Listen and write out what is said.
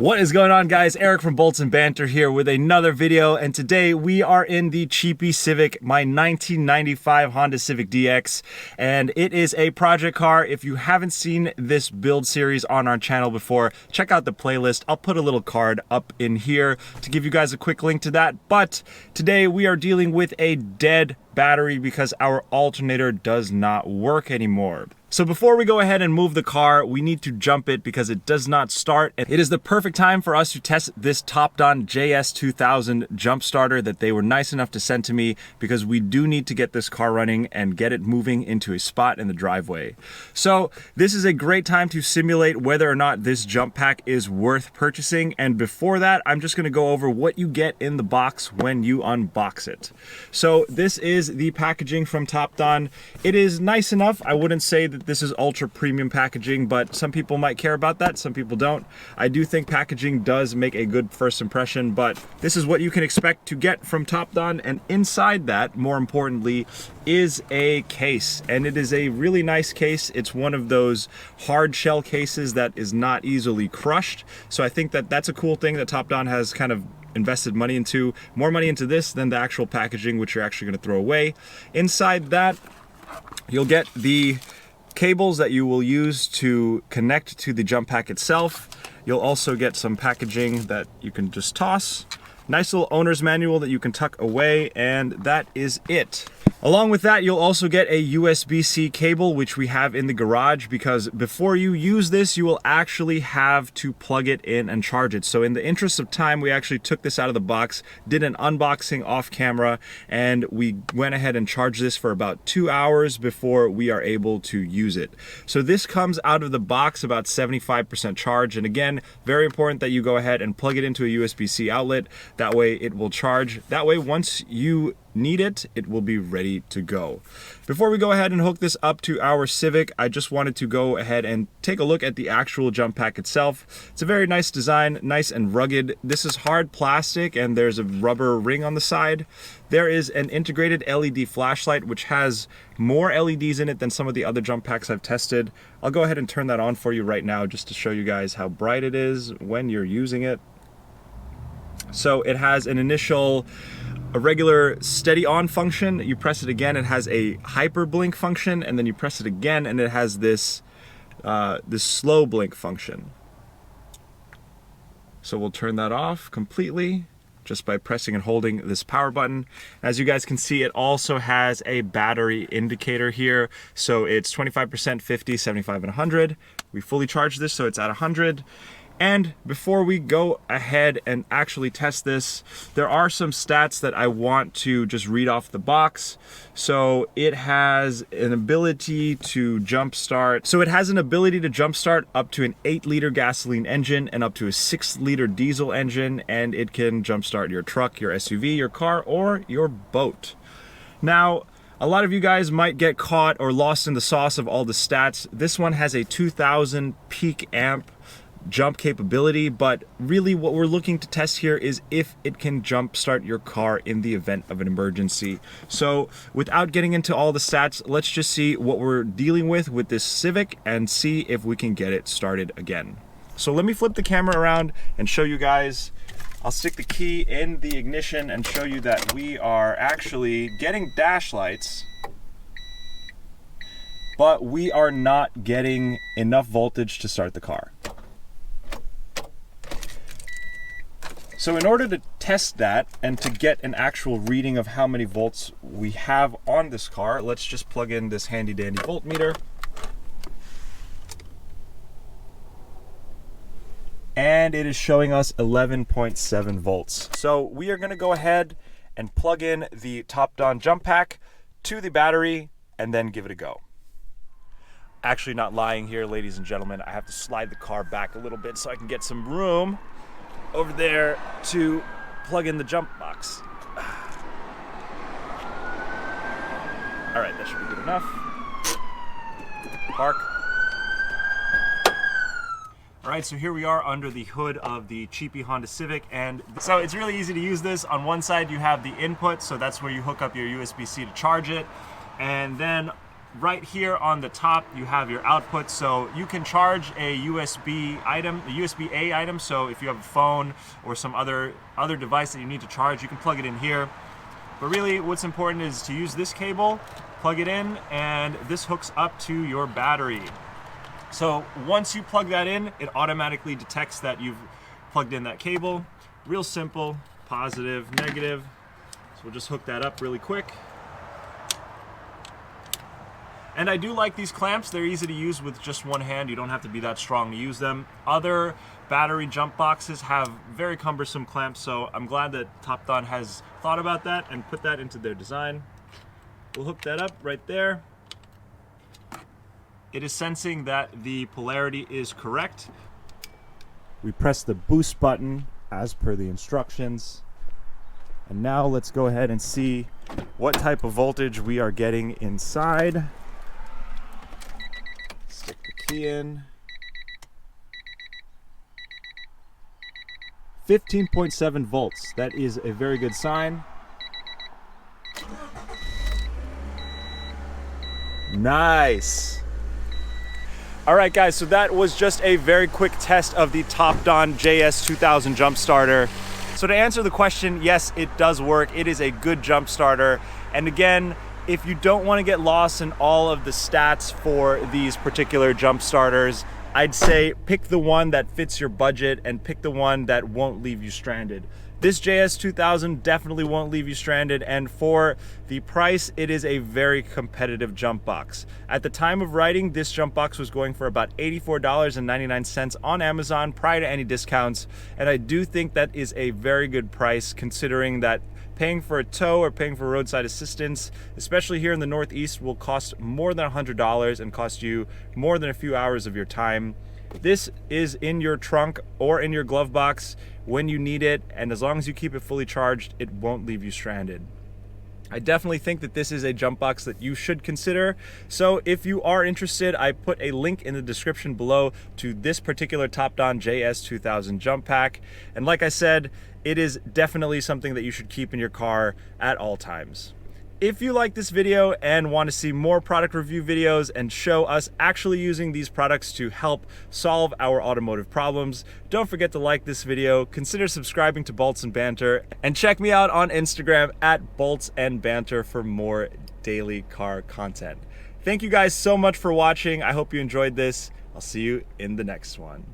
What is going on, guys? Eric from Bolts and Banter here with another video, and today we are in the cheapy Civic, my 1995 Honda Civic DX, and it is a project car. If you haven't seen this build series on our channel before, check out the playlist. I'll put a little card up in here to give you guys a quick link to that, but today we are dealing with a dead battery because our alternator does not work anymore. So before we go ahead and move the car, we need to jump it because it does not start. It is the perfect time for us to test this TOPDON JS2000 jump starter that they were nice enough to send to me, because we do need to get this car running and get it moving into a spot in the driveway. So this is a great time to simulate whether or not this jump pack is worth purchasing. And before that, I'm just gonna go over what you get in the box when you unbox it. So this is the packaging from TOPDON. It is nice enough. I wouldn't say that this is ultra premium packaging, but some people might care about that, some people don't. I do think packaging does make a good first impression, but this is what you can expect to get from TOPDON, and inside that, more importantly, is a case. And it is a really nice case. It's one of those hard shell cases that is not easily crushed. So I think that that's a cool thing that TOPDON has kind of invested money into, more money into this than the actual packaging, which you're actually going to throw away. Inside that, you'll get the cables that you will use to connect to the jump pack itself. You'll also get some packaging that you can just toss. Nice little owner's manual that you can tuck away, and that is it. Along with that, you'll also get a USB-C cable, which we have in the garage, because before you use this, you will actually have to plug it in and charge it. So in the interest of time, we actually took this out of the box, did an unboxing off camera, and we went ahead and charged this for about 2 hours before we are able to use it. So this comes out of the box about 75% charged. And again, very important that you go ahead and plug it into a USB-C outlet. That way it will charge. That way, once you need it, it will be ready to go. Before we go ahead and hook this up to our Civic, I just wanted to go ahead and take a look at the actual jump pack itself. It's a very nice design, nice and rugged. This is hard plastic and there's a rubber ring on the side. There is an integrated LED flashlight which has more LEDs in it than some of the other jump packs I've tested. I'll go ahead and turn that on for you right now just to show you guys how bright it is when you're using it. So it has an initial regular steady on function. You press it again, it has a hyper blink function, and then you press it again and it has this this slow blink function. So we'll turn that off completely just by pressing and holding this power button. As you guys can see, it also has a battery indicator here. So it's 25%, 50, 75, and 100. We fully charged this, so it's at 100. And before we go ahead and actually test this, there are some stats that I want to just read off the box. So it has an ability to jumpstart. So it has an ability to jumpstart up to an 8-liter gasoline engine and up to a 6-liter diesel engine, and it can jumpstart your truck, your SUV, your car, or your boat. Now, a lot of you guys might get caught or lost in the sauce of all the stats. This one has a 2000 peak amp jump capability, but really what we're looking to test here is if it can jump start your car in the event of an emergency. So without getting into all the stats, let's just see what we're dealing with this Civic and see if we can get it started again. So let me flip the camera around and show you guys. I'll stick the key in the ignition and show you that we are actually getting dash lights, but we are not getting enough voltage to start the car. So in order to test that and to get an actual reading of how many volts we have on this car, let's just plug in this handy dandy voltmeter. And it is showing us 11.7 volts. So we are gonna go ahead and plug in the TOPDON jump pack to the battery and then give it a go. Actually not lying here, ladies and gentlemen, I have to slide the car back a little bit so I can get some room over there to plug in the jump box. All right, that should be good enough. Park. All right, so here we are under the hood of the cheapy Honda Civic, and so it's really easy to use this. On one side you have the input, so that's where you hook up your USB-C to charge it, and then right here on the top, you have your output, so you can charge a USB item, a USB-A item. So if you have a phone or some other device that you need to charge, you can plug it in here. But really, what's important is to use this cable, plug it in, and this hooks up to your battery. So once you plug that in, it automatically detects that you've plugged in that cable. Real simple, positive, negative. So we'll just hook that up really quick. And I do like these clamps. They're easy to use with just one hand. You don't have to be that strong to use them. Other battery jump boxes have very cumbersome clamps, so I'm glad that TOPDON has thought about that and put that into their design. We'll hook that up right there. It is sensing that the polarity is correct. We press the boost button as per the instructions. And now let's go ahead and see what type of voltage we are getting inside. Stick the key in. 15.7 volts. That is a very good sign. Nice. All right, guys, so that was just a very quick test of the TOPDON JS2000 jump starter. So to answer the question, yes, it does work. It is a good jump starter. And again, if you don't want to get lost in all of the stats for these particular jump starters, I'd say pick the one that fits your budget and pick the one that won't leave you stranded. This JS2000 definitely won't leave you stranded, and for the price, it is a very competitive jump box. At the time of writing, this jump box was going for about $84.99 on Amazon prior to any discounts, and I do think that is a very good price considering that paying for a tow or paying for roadside assistance, especially here in the Northeast, will cost more than $100 and cost you more than a few hours of your time. This is in your trunk or in your glove box when you need it, and as long as you keep it fully charged, it won't leave you stranded. I definitely think that this is a jump box that you should consider. So if you are interested, I put a link in the description below to this particular TOPDON JS2000 jump pack. And like I said, it is definitely something that you should keep in your car at all times. If you like this video and want to see more product review videos and show us actually using these products to help solve our automotive problems, don't forget to like this video, consider subscribing to Bolts and Banter, and check me out on Instagram at Bolts and Banter for more daily car content. Thank you guys so much for watching. I hope you enjoyed this. I'll see you in the next one.